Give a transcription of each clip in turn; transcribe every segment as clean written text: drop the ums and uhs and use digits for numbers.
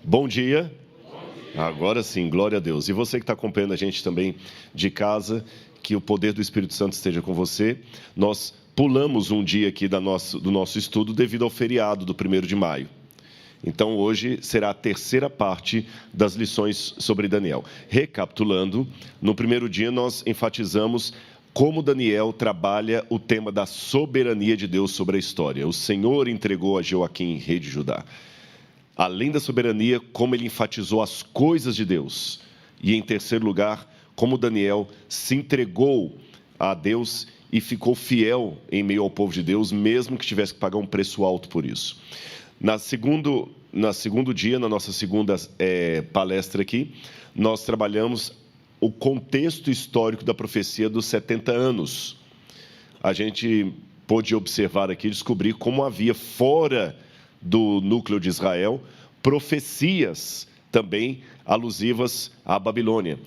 Bom dia. Agora sim, glória a Deus. E você que está acompanhando a gente também de casa, que o poder do Espírito Santo esteja com você. Nós pulamos um dia aqui do nosso estudo devido ao feriado do 1º de maio. Então, hoje será a terceira parte das lições sobre Daniel. Recapitulando, no primeiro dia nós enfatizamos como Daniel trabalha o tema da soberania de Deus sobre a história. O Senhor entregou a Joaquim, rei de Judá. Além da soberania, como ele enfatizou as coisas de Deus. E, em terceiro lugar, como Daniel se entregou a Deus e ficou fiel em meio ao povo de Deus, mesmo que tivesse que pagar um preço alto por isso. Na segundo dia, na nossa segunda palestra aqui, nós trabalhamos o contexto histórico da profecia dos 70 anos. A gente pôde observar aqui, descobrir como havia fora do núcleo de Israel profecias também alusivas à Babilônia.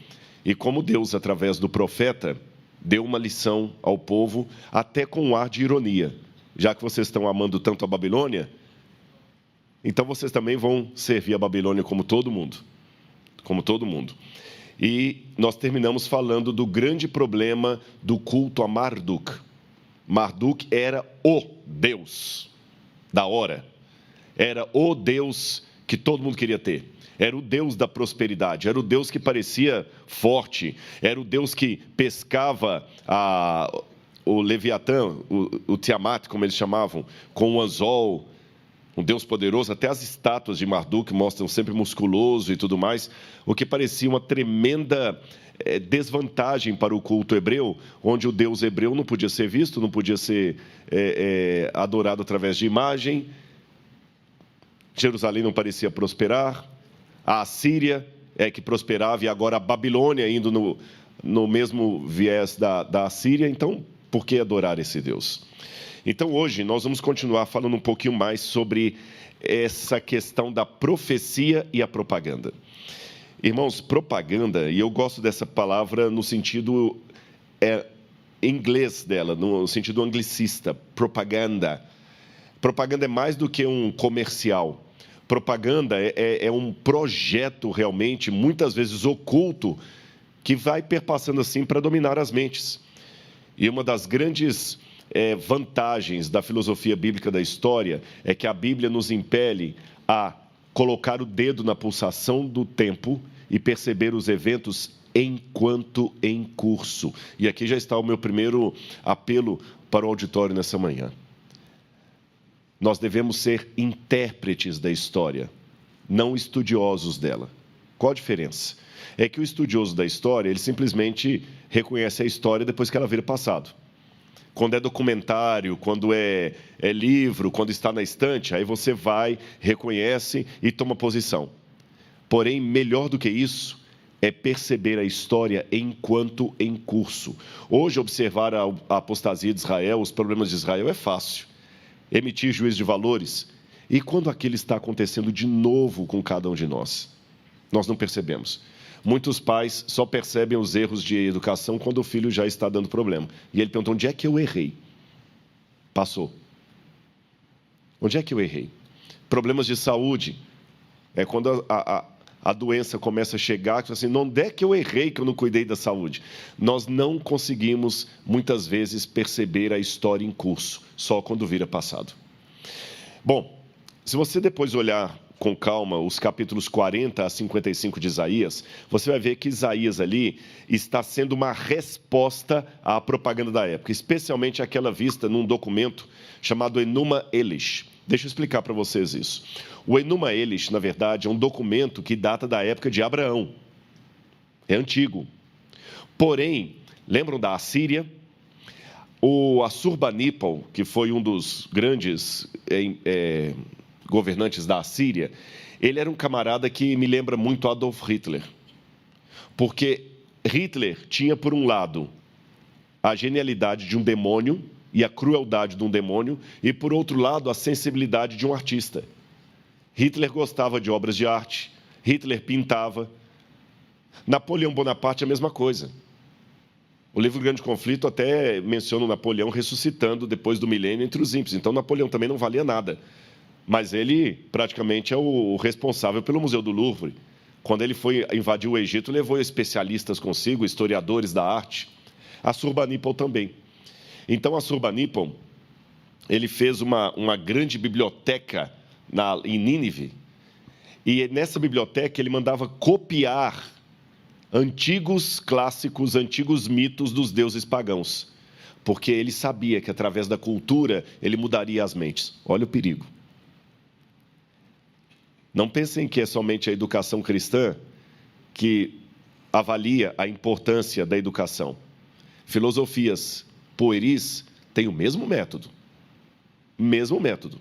E como Deus, através do profeta, deu uma lição ao povo, até com um ar de ironia. Já que vocês estão amando tanto a Babilônia, então vocês também vão servir a Babilônia como todo mundo. Como todo mundo. E nós terminamos falando do grande problema do culto a Marduk. Marduk era o Deus da hora. Era o Deus que todo mundo queria ter. Era o Deus da prosperidade. Era o Deus que parecia forte. Era o Deus que pescava o Leviatã, o Tiamat, como eles chamavam, com o anzol. Um Deus poderoso, até as estátuas de Marduk mostram sempre musculoso e tudo mais, o que parecia uma tremenda desvantagem para o culto hebreu, onde o Deus hebreu não podia ser visto, não podia ser adorado através de imagem, Jerusalém não parecia prosperar, a Assíria é que prosperava e agora a Babilônia indo no mesmo viés da Assíria, então por que adorar esse Deus? Então, hoje, nós vamos continuar falando um pouquinho mais sobre essa questão da profecia e a propaganda. Irmãos, propaganda, e eu gosto dessa palavra no sentido inglês dela, no sentido anglicista, propaganda. Propaganda é mais do que um comercial. Propaganda é um projeto realmente, muitas vezes oculto, que vai perpassando assim para dominar as mentes. E uma das grandes vantagens da filosofia bíblica da história é que a Bíblia nos impele a colocar o dedo na pulsação do tempo e perceber os eventos enquanto em curso. E aqui já está o meu primeiro apelo para o auditório nessa manhã. Nós devemos ser intérpretes da história, não estudiosos dela. Qual a diferença? É que o estudioso da história, ele simplesmente reconhece a história depois que ela vira passado. Quando é documentário, quando é livro, quando está na estante, aí você vai, reconhece e toma posição. Porém, melhor do que isso, é perceber a história enquanto em curso. Hoje, observar a apostasia de Israel, os problemas de Israel é fácil. Emitir juízo de valores. E quando aquilo está acontecendo de novo com cada um de nós? Nós não percebemos. Muitos pais só percebem os erros de educação quando o filho já está dando problema. E ele pergunta, onde é que eu errei? Passou. Onde é que eu errei? Problemas de saúde. É quando a doença começa a chegar, que assim, onde é que eu errei que eu não cuidei da saúde? Nós não conseguimos, muitas vezes, perceber a história em curso, só quando vira passado. Bom, se você depois olhar com calma os capítulos 40 a 55 de Isaías, você vai ver que Isaías ali está sendo uma resposta à propaganda da época, especialmente aquela vista num documento chamado Enuma Elish. Deixa eu explicar para vocês isso. O Enuma Elish, na verdade, é um documento que data da época de Abraão. É antigo. Porém, lembram da Assíria? O Assurbanipal, que foi um dos grandes governantes da Assíria, ele era um camarada que me lembra muito Adolf Hitler. Porque Hitler tinha, por um lado, a genialidade de um demônio e a crueldade de um demônio, e, por outro lado, a sensibilidade de um artista. Hitler gostava de obras de arte, Hitler pintava. Napoleão Bonaparte, a mesma coisa. O livro Grande Conflito até menciona o Napoleão ressuscitando depois do milênio entre os ímpios. Então, Napoleão também não valia nada. Mas ele praticamente é o responsável pelo Museu do Louvre. Quando ele foi invadir o Egito, levou especialistas consigo, historiadores da arte. Assurbanipal também. Então, Assurbanipal, ele fez uma grande biblioteca em Nínive. E nessa biblioteca ele mandava copiar antigos clássicos, antigos mitos dos deuses pagãos. Porque ele sabia que através da cultura ele mudaria as mentes. Olha o perigo. Não pensem que é somente a educação cristã que avalia a importância da educação. Filosofias pueris têm o mesmo método. Mesmo método.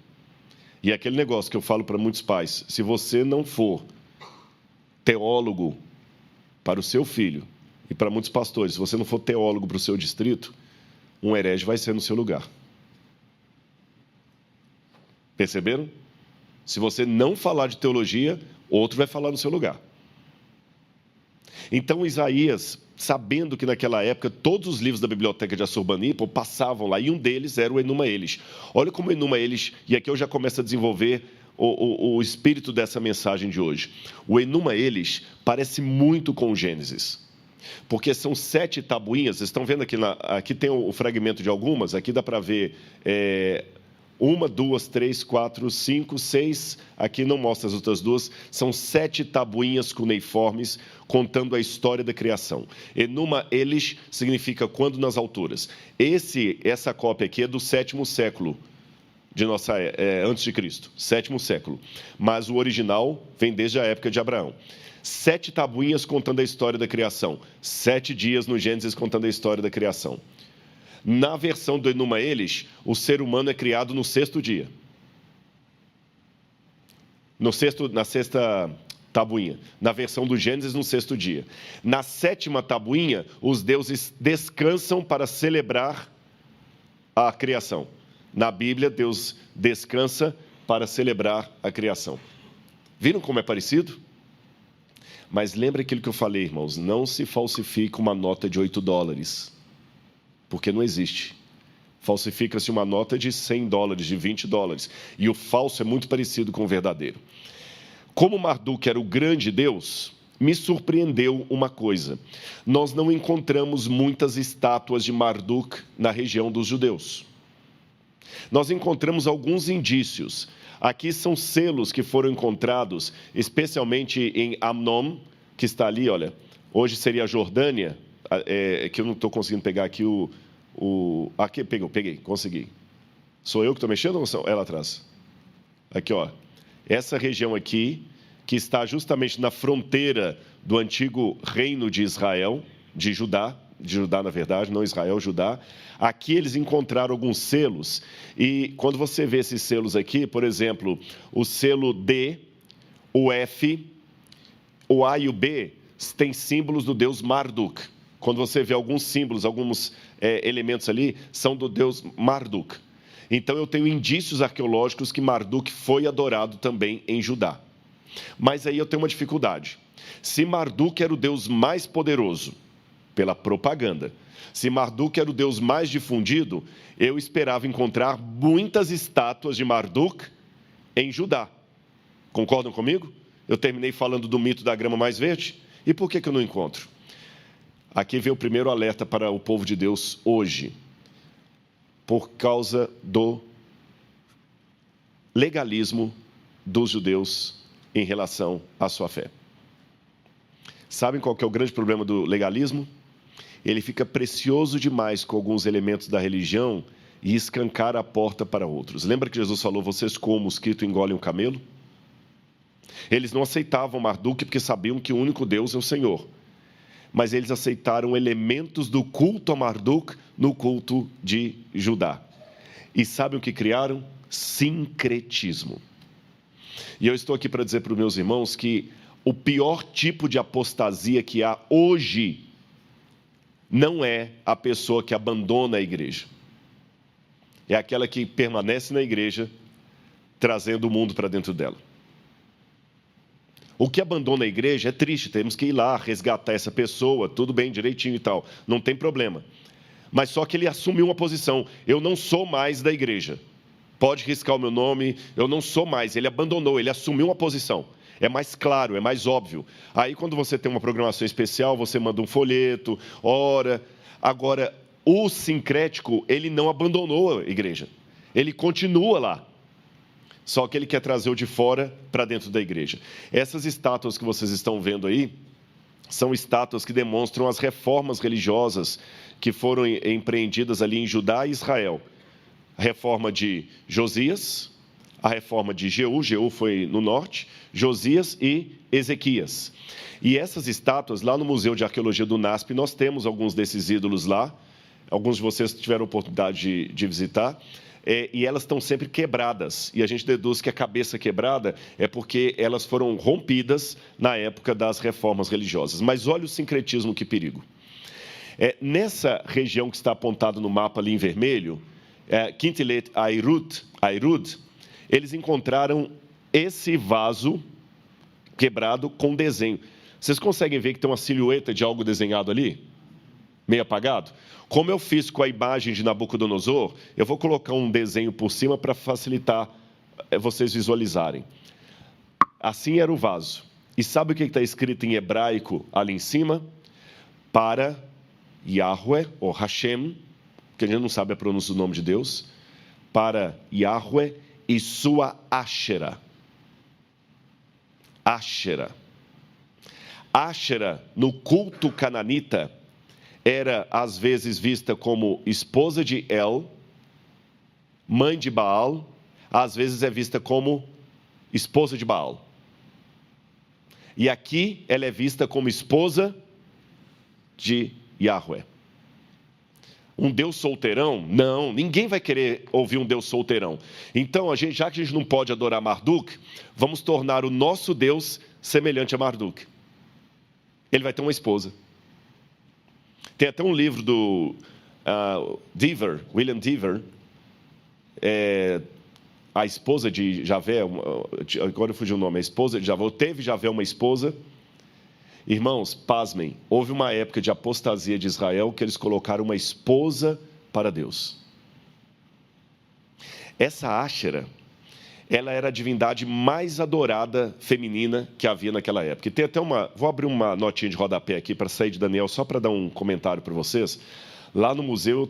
E é aquele negócio que eu falo para muitos pais: se você não for teólogo para o seu filho, e para muitos pastores, se você não for teólogo para o seu distrito, um herege vai ser no seu lugar. Perceberam? Se você não falar de teologia, outro vai falar no seu lugar. Então, Isaías, sabendo que naquela época todos os livros da biblioteca de Assurbanipal passavam lá, e um deles era o Enuma Elish. Olha como Enuma Elish, e aqui eu já começo a desenvolver o espírito dessa mensagem de hoje. O Enuma Elish parece muito com Gênesis, porque são 7 tabuinhas. Vocês estão vendo aqui, aqui tem o fragmento de algumas, aqui dá para ver 1, 2, 3, 4, 5, 6, aqui não mostra as outras 2, são 7 tabuinhas cuneiformes contando a história da criação. Enuma Elish significa quando nas alturas. Essa cópia aqui é do 7º século antes de Cristo, 7º século, mas o original vem desde a época de Abraão. 7 tabuinhas contando a história da criação, 7 dias no Gênesis contando a história da criação. Na versão do Enuma Elish, o ser humano é criado no 6º dia. Na 6ª tabuinha. Na versão do Gênesis, no 6º dia. Na 7ª tabuinha, os deuses descansam para celebrar a criação. Na Bíblia, Deus descansa para celebrar a criação. Viram como é parecido? Mas lembre aquilo que eu falei, irmãos, não se falsifica uma nota de $8. Porque não existe. Falsifica-se uma nota de $100, de $20. E o falso é muito parecido com o verdadeiro. Como Marduk era o grande Deus, me surpreendeu uma coisa. Nós não encontramos muitas estátuas de Marduk na região dos judeus. Nós encontramos alguns indícios. Aqui são selos que foram encontrados, especialmente em Amnon, que está ali, olha. Hoje seria a Jordânia. Que eu não estou conseguindo pegar aqui aqui, peguei, consegui. Sou eu que estou mexendo ou são ela atrás? Aqui, ó. Essa região aqui, que está justamente na fronteira do antigo reino de Israel, de Judá, na verdade, não Israel, Judá. Aqui eles encontraram alguns selos, e quando você vê esses selos aqui, por exemplo, o selo D, o F, o A e o B, tem símbolos do deus Marduk. Quando você vê alguns símbolos, alguns elementos ali, são do deus Marduk. Então, eu tenho indícios arqueológicos que Marduk foi adorado também em Judá. Mas aí eu tenho uma dificuldade. Se Marduk era o deus mais poderoso, pela propaganda, se Marduk era o deus mais difundido, eu esperava encontrar muitas estátuas de Marduk em Judá. Concordam comigo? Eu terminei falando do mito da grama mais verde. E por que eu não encontro? Aqui vem o primeiro alerta para o povo de Deus hoje, por causa do legalismo dos judeus em relação à sua fé. Sabem qual que é o grande problema do legalismo? Ele fica precioso demais com alguns elementos da religião e escancara a porta para outros. Lembra que Jesus falou, vocês como mosquito engolem um camelo? Eles não aceitavam Marduk porque sabiam que o único Deus é o Senhor. Mas eles aceitaram elementos do culto a Marduk no culto de Judá. E sabem o que criaram? Sincretismo. E eu estou aqui para dizer para os meus irmãos que o pior tipo de apostasia que há hoje não é a pessoa que abandona a igreja. É aquela que permanece na igreja, trazendo o mundo para dentro dela. O que abandona a igreja é triste, temos que ir lá resgatar essa pessoa, tudo bem, direitinho e tal, não tem problema. Mas só que ele assumiu uma posição, eu não sou mais da igreja. Pode riscar o meu nome, eu não sou mais. Ele abandonou, ele assumiu uma posição. É mais claro, é mais óbvio. Aí, quando você tem uma programação especial, você manda um folheto, ora. Agora, o sincrético, ele não abandonou a igreja. Ele continua lá. Só que ele quer trazer o de fora para dentro da igreja. Essas estátuas que vocês estão vendo aí, são estátuas que demonstram as reformas religiosas que foram empreendidas ali em Judá e Israel. A reforma de Josias, a reforma de Jeú foi no norte, Josias e Ezequias. E essas estátuas, lá no Museu de Arqueologia do NASP, nós temos alguns desses ídolos lá, alguns de vocês tiveram a oportunidade de visitar, e elas estão sempre quebradas. E a gente deduz que a cabeça quebrada é porque elas foram rompidas na época das reformas religiosas. Mas olha o sincretismo, que perigo. Nessa região que está apontada no mapa ali em vermelho, Quintilet Airud, eles encontraram esse vaso quebrado com desenho. Vocês conseguem ver que tem uma silhueta de algo desenhado ali? Meio apagado? Como eu fiz com a imagem de Nabucodonosor, eu vou colocar um desenho por cima para facilitar vocês visualizarem. Assim era o vaso. E sabe o que está escrito em hebraico ali em cima? Para Yahweh, ou Hashem, que a gente não sabe a pronúncia do nome de Deus, para Yahweh e sua Áshera. Áshera. Áshera, no culto cananita, era às vezes vista como esposa de El, mãe de Baal, às vezes é vista como esposa de Baal. E aqui ela é vista como esposa de Yahweh. Um Deus solteirão? Não, ninguém vai querer ouvir um Deus solteirão. Então, já que a gente não pode adorar Marduk, vamos tornar o nosso Deus semelhante a Marduk. Ele vai ter uma esposa. Tem até um livro do Dever, William Dever, a esposa de Javé, agora eu fugi o nome, a esposa de Javé, teve Javé uma esposa. Irmãos, pasmem, houve uma época de apostasia de Israel que eles colocaram uma esposa para Deus. Essa Áshera, ela era a divindade mais adorada feminina que havia naquela época. E tem até vou abrir uma notinha de rodapé aqui para sair de Daniel, só para dar um comentário para vocês. Lá no museu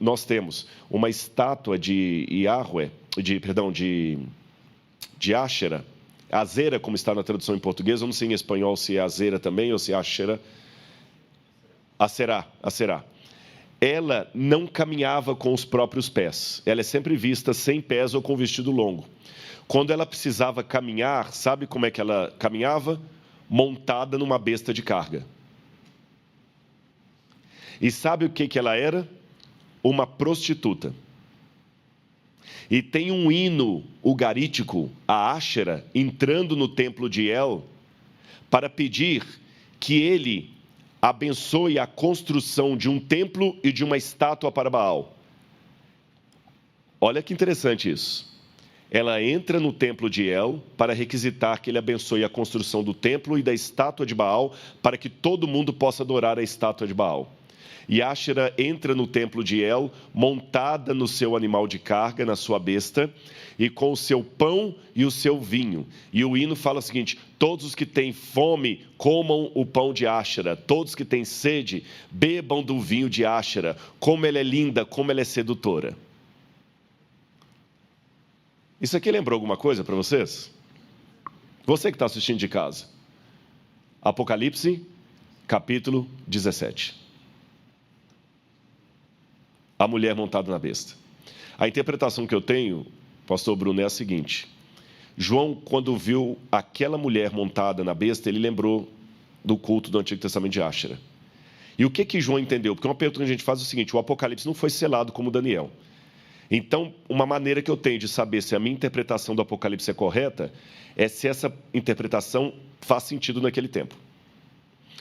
nós temos uma estátua de Yahweh, de Áshera, Azera, como está na tradução em português, eu não sei em espanhol se é Azera também ou se é Áshera. Aserá. Ela não caminhava com os próprios pés. Ela é sempre vista sem pés ou com vestido longo. Quando ela precisava caminhar, sabe como é que ela caminhava? Montada numa besta de carga. E sabe o que ela era? Uma prostituta. E tem um hino ugarítico, a Áshera, entrando no templo de El, para pedir que ele abençoe a construção de um templo e de uma estátua para Baal. Olha que interessante isso. Ela entra no templo de El para requisitar que ele abençoe a construção do templo e da estátua de Baal, para que todo mundo possa adorar a estátua de Baal. E Áshera entra no templo de El, montada no seu animal de carga, na sua besta, e com o seu pão e o seu vinho. E o hino fala o seguinte: todos os que têm fome, comam o pão de Áshera. Todos que têm sede, bebam do vinho de Áshera. Como ela é linda, como ela é sedutora. Isso aqui lembrou alguma coisa para vocês? Você que está assistindo de casa. Apocalipse, capítulo 17. A mulher montada na besta. A interpretação que eu tenho, pastor Bruno, é a seguinte: João, quando viu aquela mulher montada na besta, ele lembrou do culto do Antigo Testamento de Áshera. E o que João entendeu? Porque uma pergunta que a gente faz é o seguinte: o Apocalipse não foi selado como Daniel. Então, uma maneira que eu tenho de saber se a minha interpretação do Apocalipse é correta é se essa interpretação faz sentido naquele tempo.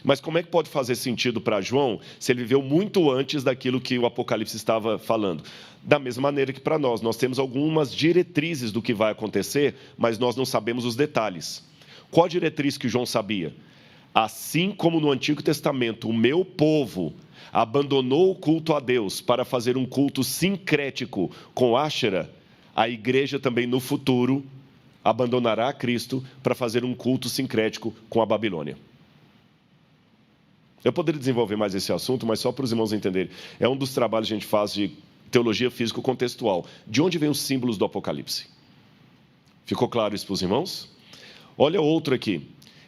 Mas como é que pode fazer sentido para João se ele viveu muito antes daquilo que o Apocalipse estava falando? Da mesma maneira que para nós temos algumas diretrizes do que vai acontecer, mas nós não sabemos os detalhes. Qual a diretriz que João sabia? Assim como no Antigo Testamento o meu povo abandonou o culto a Deus para fazer um culto sincrético com Áshera, a igreja também no futuro abandonará Cristo para fazer um culto sincrético com a Babilônia. Eu poderia desenvolver mais esse assunto, mas só para os irmãos entenderem. É um dos trabalhos que a gente faz de teologia físico-contextual. De onde vêm os símbolos do Apocalipse? Ficou claro isso para os irmãos? Olha outro aqui.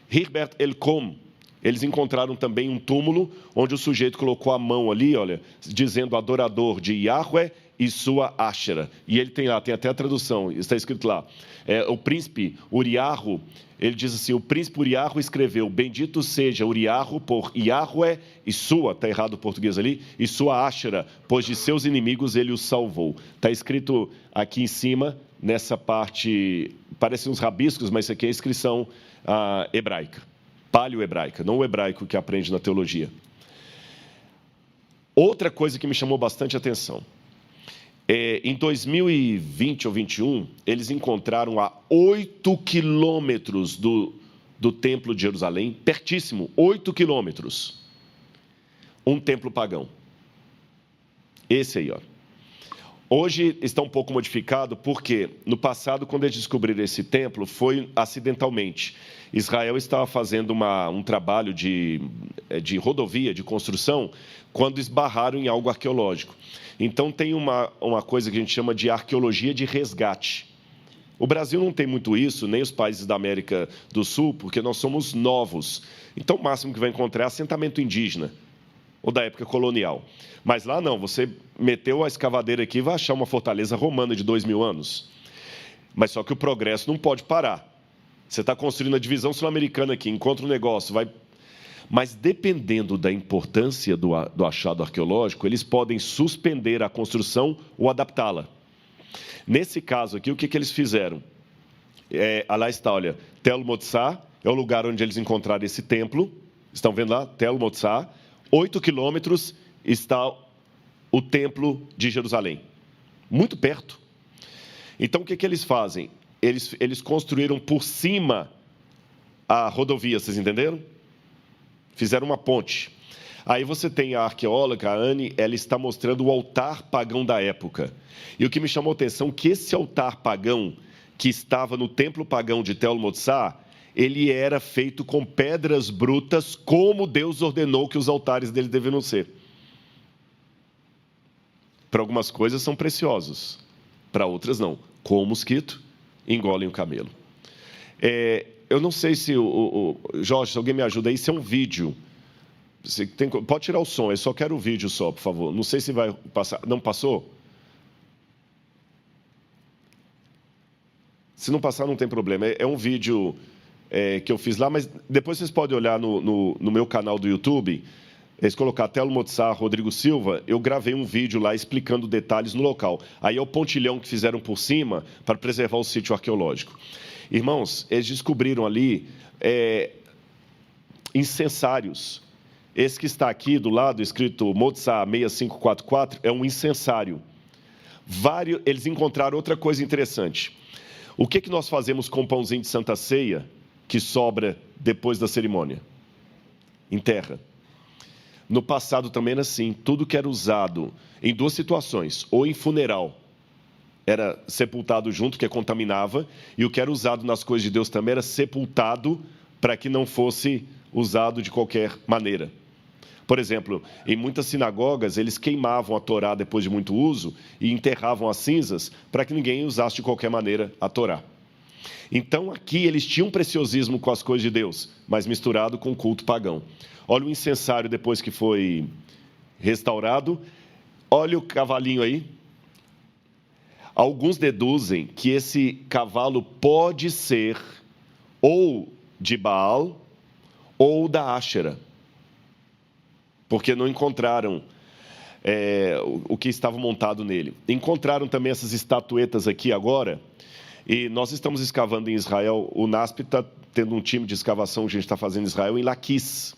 Herbert Elcom. Eles encontraram também um túmulo onde o sujeito colocou a mão ali, olha, dizendo adorador de Yahweh e sua Áshera. E ele tem lá, tem até a tradução, está escrito lá. O príncipe Uriarro, ele diz assim, o príncipe Uriarro escreveu, bendito seja Uriarro por Yahweh e sua, está errado o português ali, e sua Áshera, pois de seus inimigos ele os salvou. Está escrito aqui em cima, nessa parte, parecem uns rabiscos, mas isso aqui é a inscrição hebraica, paleo-hebraica, não o hebraico que aprende na teologia. Outra coisa que me chamou bastante atenção, em 2020 ou 2021, eles encontraram a 8 quilômetros do Templo de Jerusalém, pertíssimo, 8 quilômetros, um templo pagão. Esse aí, ó. Hoje está um pouco modificado, porque no passado, quando eles descobriram esse templo, foi acidentalmente. Israel estava fazendo um trabalho de rodovia, de construção, quando esbarraram em algo arqueológico. Então, tem uma coisa que a gente chama de arqueologia de resgate. O Brasil não tem muito isso, nem os países da América do Sul, porque nós somos novos. Então, o máximo que vai encontrar é assentamento indígena, ou da época colonial. Mas lá não, você meteu a escavadeira aqui e vai achar uma fortaleza romana de 2000 anos. Mas só que o progresso não pode parar. Você está construindo a divisão sul-americana aqui, encontra um negócio, vai... Mas dependendo da importância do achado arqueológico, eles podem suspender a construção ou adaptá-la. Nesse caso aqui, o que eles fizeram? Lá está, olha, Tel Motzá é o lugar onde eles encontraram esse templo. Estão vendo lá? Tel Motzá. 8 quilômetros está o Templo de Jerusalém. Muito perto. Então, o que eles fazem? Eles construíram por cima a rodovia, vocês entenderam? Fizeram uma ponte. Aí você tem a arqueóloga, a Anne, ela está mostrando o altar pagão da época. E o que me chamou a atenção é que esse altar pagão, que estava no templo pagão de Tel Motzá, ele era feito com pedras brutas, como Deus ordenou que os altares dele deveriam ser. Para algumas coisas são preciosos, para outras não. Com o mosquito, engolem o camelo. Eu não sei se Jorge, se alguém me ajuda aí, isso é um vídeo. Pode tirar o som, eu só quero o vídeo só, por favor. Não sei se vai passar. Não passou? Se não passar, não tem problema. É um vídeo que eu fiz lá, mas depois vocês podem olhar no meu canal do YouTube. Eles colocar Tel Motzá, Rodrigo Silva, eu gravei um vídeo lá explicando detalhes no local. Aí é o pontilhão que fizeram por cima para preservar o sítio arqueológico. Irmãos, eles descobriram ali incensários. Esse que está aqui do lado, escrito Motzá 6544, é um incensário. Eles encontraram outra coisa interessante. O que nós fazemos com o pãozinho de Santa Ceia que sobra depois da cerimônia? Enterra. No passado também era assim, tudo que era usado em duas situações, ou em funeral, era sepultado junto, que contaminava, e o que era usado nas coisas de Deus também era sepultado para que não fosse usado de qualquer maneira. Por exemplo, em muitas sinagogas, eles queimavam a Torá depois de muito uso e enterravam as cinzas para que ninguém usasse de qualquer maneira a Torá. Então, aqui eles tinham um preciosismo com as coisas de Deus, mas misturado com o culto pagão. Olha o incensário depois que foi restaurado. Olha o cavalinho aí. Alguns deduzem que esse cavalo pode ser ou de Baal ou da Áshera, porque não encontraram o que estava montado nele. Encontraram também essas estatuetas aqui agora, e nós estamos escavando em Israel. O NASP está tendo um time de escavação que a gente está fazendo em Israel, em Laquis.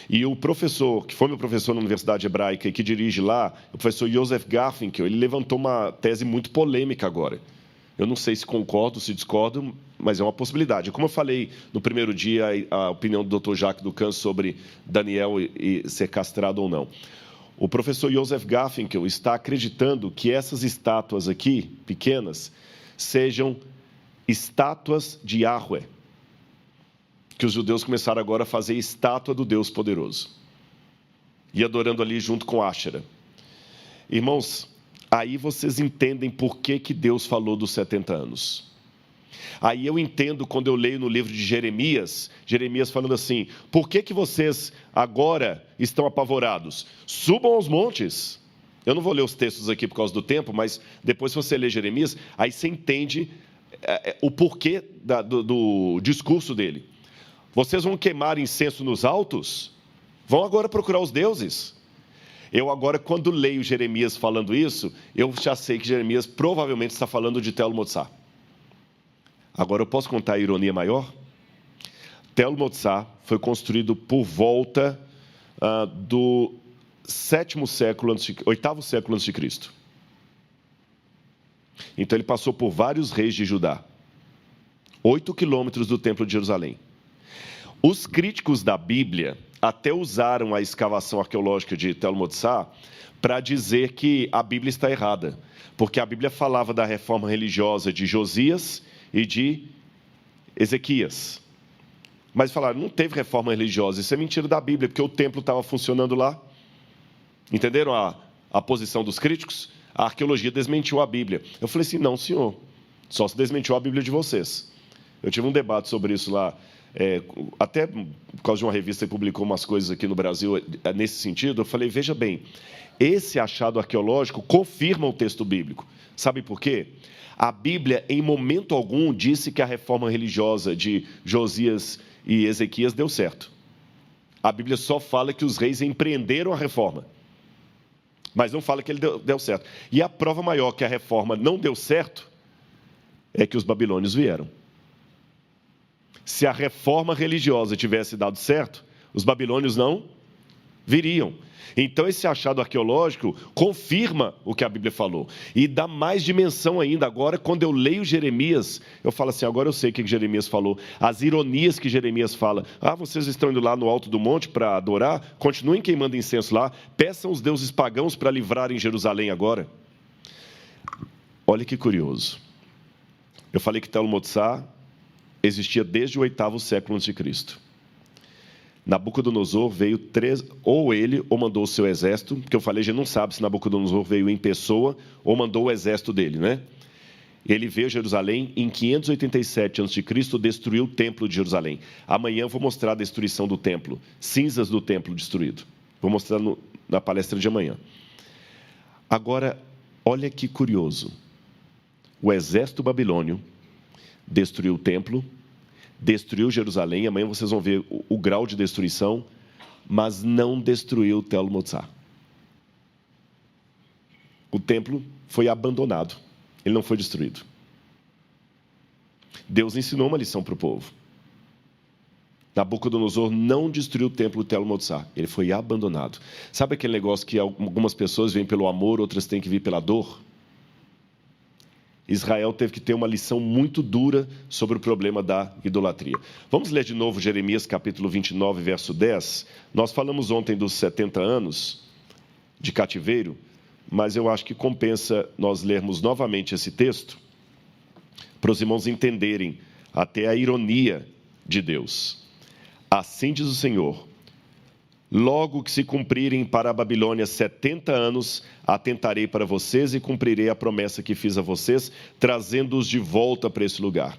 E o professor, que foi meu professor na Universidade Hebraica e que dirige lá, o professor Joseph Garfinkel, ele levantou uma tese muito polêmica agora. Eu não sei se concordo, se discordo, mas é uma possibilidade. Como eu falei no primeiro dia, a opinião do Dr. Jacques Ducan sobre Daniel e ser castrado ou não. O professor Joseph Garfinkel está acreditando que essas estátuas aqui, pequenas, sejam estátuas de Yahweh, que os judeus começaram agora a fazer estátua do Deus poderoso, e adorando ali junto com Áshera. Irmãos, aí vocês entendem por que Deus falou dos 70 anos. Aí eu entendo quando eu leio no livro de Jeremias falando assim: por que vocês agora estão apavorados? Subam aos montes. Eu não vou ler os textos aqui por causa do tempo, mas depois, se você ler Jeremias, aí você entende o porquê do discurso dele. Vocês vão queimar incenso nos altos? Vão agora procurar os deuses. Eu agora, quando leio Jeremias falando isso, eu já sei que Jeremias provavelmente está falando de Tel Motsá. Agora eu posso contar a ironia maior? Tel Motsá foi construído por volta do 8º século antes de Cristo. Então ele passou por vários reis de Judá. 8 quilômetros do Templo de Jerusalém. Os críticos da Bíblia até usaram a escavação arqueológica de Tel Motsá para dizer que a Bíblia está errada, porque a Bíblia falava da reforma religiosa de Josias e de Ezequias. Mas falaram, não teve reforma religiosa, isso é mentira da Bíblia, porque o templo estava funcionando lá. Entenderam a posição dos críticos? A arqueologia desmentiu a Bíblia. Eu falei assim, não, senhor, só se desmentiu a Bíblia de vocês. Eu tive um debate sobre isso lá, até por causa de uma revista que publicou umas coisas aqui no Brasil nesse sentido. Eu falei, veja bem, esse achado arqueológico confirma o texto bíblico. Sabe por quê? A Bíblia, em momento algum, disse que a reforma religiosa de Josias e Ezequias deu certo. A Bíblia só fala que os reis empreenderam a reforma, mas não fala que ele deu certo. E a prova maior que a reforma não deu certo é que os babilônios vieram. Se a reforma religiosa tivesse dado certo, os babilônios não viriam. Então, esse achado arqueológico confirma o que a Bíblia falou. E dá mais dimensão ainda. Agora, quando eu leio Jeremias, eu falo assim, agora eu sei o que Jeremias falou. As ironias que Jeremias fala. Vocês estão indo lá no alto do monte para adorar? Continuem queimando incenso lá. Peçam os deuses pagãos para livrarem Jerusalém agora. Olha que curioso. Eu falei que Tel Motsá existia desde o 8º século a.C. Nabucodonosor veio ou ele ou mandou o seu exército, porque eu falei, a gente não sabe se Nabucodonosor veio em pessoa ou mandou o exército dele, né? Ele veio a Jerusalém em 587 a.C., destruiu o templo de Jerusalém. Amanhã eu vou mostrar a destruição do templo, cinzas do templo destruído. Vou mostrar na palestra de amanhã. Agora, olha que curioso. O exército babilônio destruiu o templo, destruiu Jerusalém. Amanhã vocês vão ver o grau de destruição, mas não destruiu Tel Motsá. O templo foi abandonado, ele não foi destruído. Deus ensinou uma lição para o povo. Nabucodonosor não destruiu o templo de Tel Motsá, ele foi abandonado. Sabe aquele negócio que algumas pessoas vêm pelo amor, outras têm que vir pela dor? Israel teve que ter uma lição muito dura sobre o problema da idolatria. Vamos ler de novo Jeremias capítulo 29, verso 10. Nós falamos ontem dos 70 anos de cativeiro, mas eu acho que compensa nós lermos novamente esse texto para os irmãos entenderem até a ironia de Deus. Assim diz o Senhor: logo que se cumprirem para a Babilônia 70 anos, atentarei para vocês e cumprirei a promessa que fiz a vocês, trazendo-os de volta para esse lugar.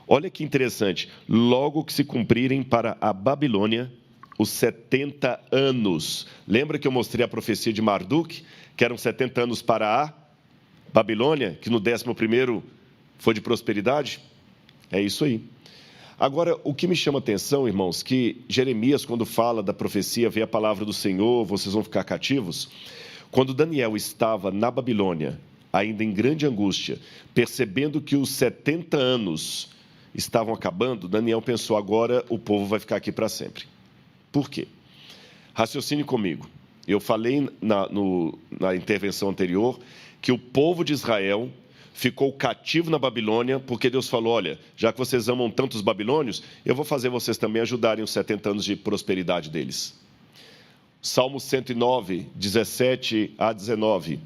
Olha que interessante. Logo que se cumprirem para a Babilônia os 70 anos. Lembra que eu mostrei a profecia de Marduk, que eram 70 anos para a Babilônia, que no 11º foi de prosperidade? É isso aí. Agora, o que me chama a atenção, irmãos, que Jeremias, quando fala da profecia, vê a palavra do Senhor, vocês vão ficar cativos. Quando Daniel estava na Babilônia, ainda em grande angústia, percebendo que os 70 anos estavam acabando, Daniel pensou, agora o povo vai ficar aqui para sempre. Por quê? Raciocine comigo. Eu falei na intervenção anterior que o povo de Israel ficou cativo na Babilônia, porque Deus falou, olha, já que vocês amam tanto os babilônios, eu vou fazer vocês também ajudarem os 70 anos de prosperidade deles. Salmo 109, 17 a 19.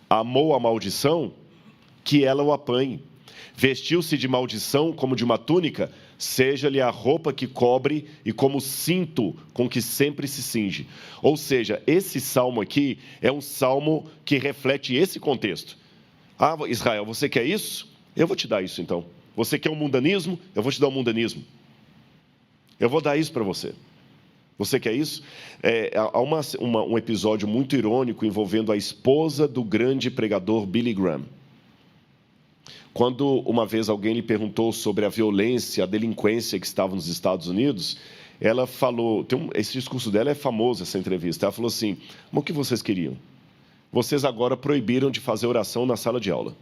Amou a maldição, que ela o apanhe. Vestiu-se de maldição como de uma túnica, seja-lhe a roupa que cobre e como cinto com que sempre se cinge. Ou seja, esse salmo aqui é um salmo que reflete esse contexto. Ah, Israel, você quer isso? Eu vou te dar isso então. Você quer um mundanismo? Eu vou te dar um mundanismo. Eu vou dar isso para você. Você quer isso? Há um episódio muito irônico envolvendo a esposa do grande pregador Billy Graham. Quando uma vez alguém lhe perguntou sobre a violência, a delinquência que estava nos Estados Unidos, esse discurso dela é famoso, essa entrevista. Ela falou assim: mas o que vocês queriam? Vocês agora proibiram de fazer oração na sala de aula.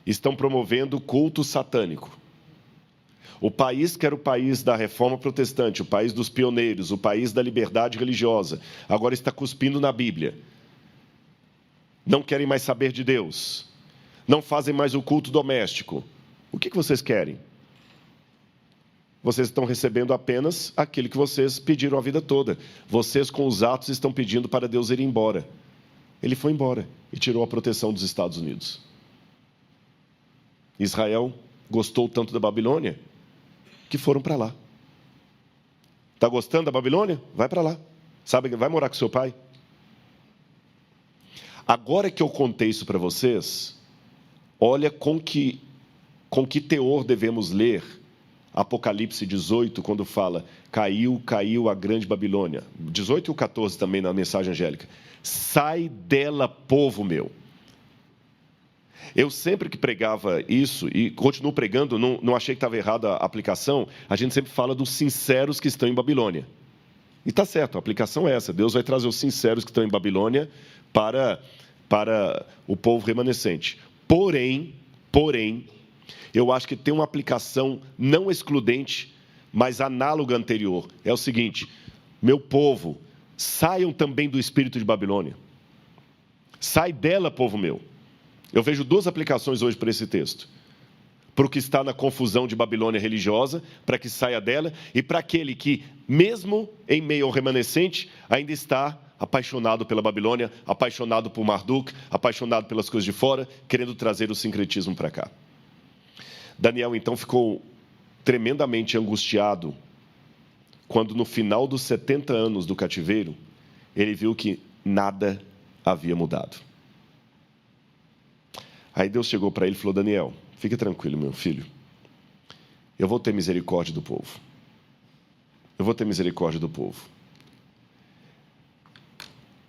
Estão promovendo culto satânico. O país que era o país da reforma protestante, o país dos pioneiros, o país da liberdade religiosa, agora está cuspindo na Bíblia. Não querem mais saber de Deus. Não fazem mais o culto doméstico. O que vocês querem? Vocês estão recebendo apenas aquilo que vocês pediram a vida toda. Vocês, com os atos, estão pedindo para Deus ir embora. Ele foi embora e tirou a proteção dos Estados Unidos. Israel gostou tanto da Babilônia que foram para lá. Está gostando da Babilônia? Vai para lá. Sabe, vai morar com seu pai. Agora que eu contei isso para vocês, olha com que teor devemos ler Apocalipse 18, quando fala: caiu a grande Babilônia. 18 e o 14 também na mensagem angélica. Sai dela, povo meu. Eu sempre que pregava isso, e continuo pregando, não achei que estava errada a aplicação, a gente sempre fala dos sinceros que estão em Babilônia. E está certo, a aplicação é essa. Deus vai trazer os sinceros que estão em Babilônia para o povo remanescente. Porém, eu acho que tem uma aplicação não excludente, mas análoga anterior. É o seguinte: meu povo, saiam também do espírito de Babilônia. Sai dela, povo meu. Eu vejo duas aplicações hoje para esse texto. Para o que está na confusão de Babilônia religiosa, para que saia dela, e para aquele que, mesmo em meio ao remanescente, ainda está apaixonado pela Babilônia, apaixonado por Marduk, apaixonado pelas coisas de fora, querendo trazer o sincretismo para cá. Daniel, então, ficou tremendamente angustiado quando, no final dos 70 anos do cativeiro, ele viu que nada havia mudado. Aí Deus chegou para ele e falou: Daniel, fique tranquilo, meu filho. Eu vou ter misericórdia do povo. Eu vou ter misericórdia do povo.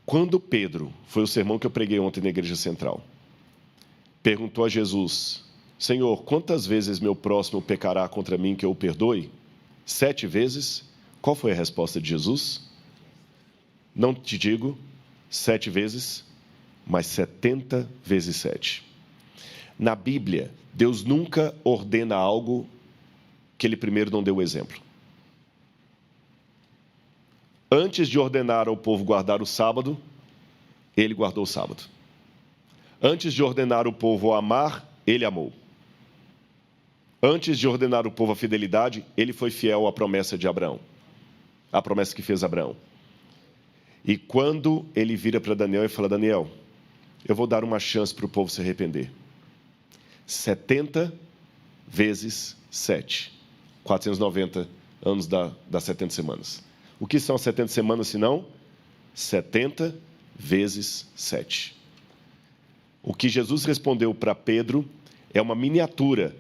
Quando Pedro, foi o sermão que eu preguei ontem na igreja central, perguntou a Jesus: Senhor, quantas vezes meu próximo pecará contra mim que eu o perdoe? 7 vezes? Qual foi a resposta de Jesus? Não te digo 7 vezes, mas 70 vezes 7. Na Bíblia, Deus nunca ordena algo que Ele primeiro não deu o exemplo. Antes de ordenar ao povo guardar o sábado, Ele guardou o sábado. Antes de ordenar o povo a amar, Ele amou. Antes de ordenar o povo a fidelidade, Ele foi fiel à promessa de Abraão, à promessa que fez Abraão. E quando Ele vira para Daniel e fala: Daniel, eu vou dar uma chance para o povo se arrepender. 70 vezes 7. 490 anos das 70 semanas. O que são as 70 semanas, se não? 70 vezes 7. O que Jesus respondeu para Pedro é uma miniatura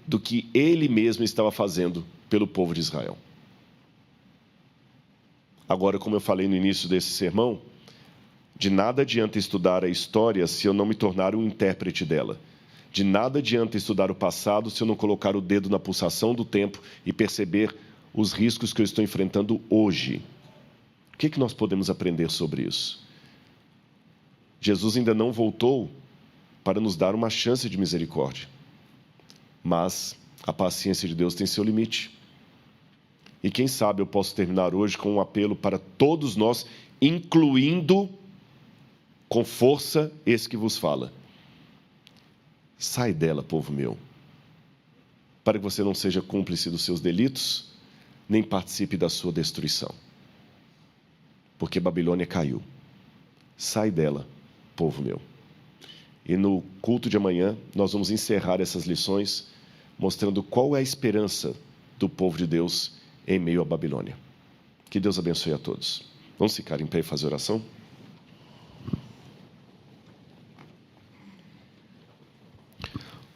do que ele mesmo estava fazendo pelo povo de Israel. Agora, como eu falei no início desse sermão, de nada adianta estudar a história se eu não me tornar um intérprete dela. De nada adianta estudar o passado se eu não colocar o dedo na pulsação do tempo e perceber os riscos que eu estou enfrentando hoje. O que nós podemos aprender sobre isso? Jesus ainda não voltou para nos dar uma chance de misericórdia. Mas a paciência de Deus tem seu limite. E quem sabe eu posso terminar hoje com um apelo para todos nós, incluindo com força esse que vos fala. Sai dela, povo meu, para que você não seja cúmplice dos seus delitos, nem participe da sua destruição. porque Babilônia caiu. Sai dela, povo meu. E no culto de amanhã, nós vamos encerrar essas lições mostrando qual é a esperança do povo de Deus em meio à Babilônia. Que Deus abençoe a todos. Vamos ficar em pé e fazer oração?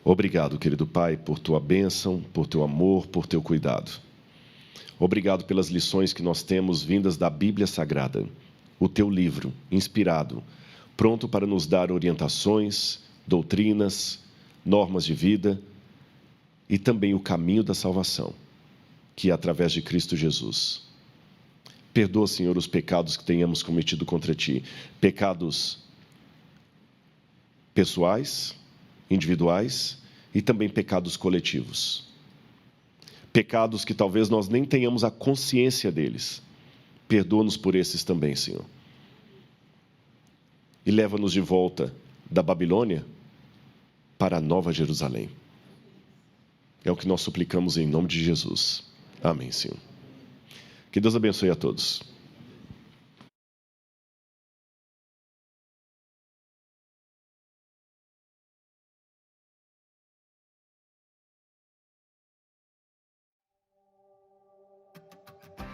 Obrigado, querido Pai, por tua bênção, por teu amor, por teu cuidado. Obrigado pelas lições que nós temos vindas da Bíblia Sagrada, o teu livro, inspirado, pronto para nos dar orientações, doutrinas, normas de vida e também o caminho da salvação, que é através de Cristo Jesus. Perdoa, Senhor, os pecados que tenhamos cometido contra Ti, pecados pessoais, individuais e também pecados coletivos. Pecados que talvez nós nem tenhamos a consciência deles. Perdoa-nos por esses também, Senhor. E leva-nos de volta da Babilônia para a Nova Jerusalém. É o que nós suplicamos em nome de Jesus. Amém, Senhor. Que Deus abençoe a todos.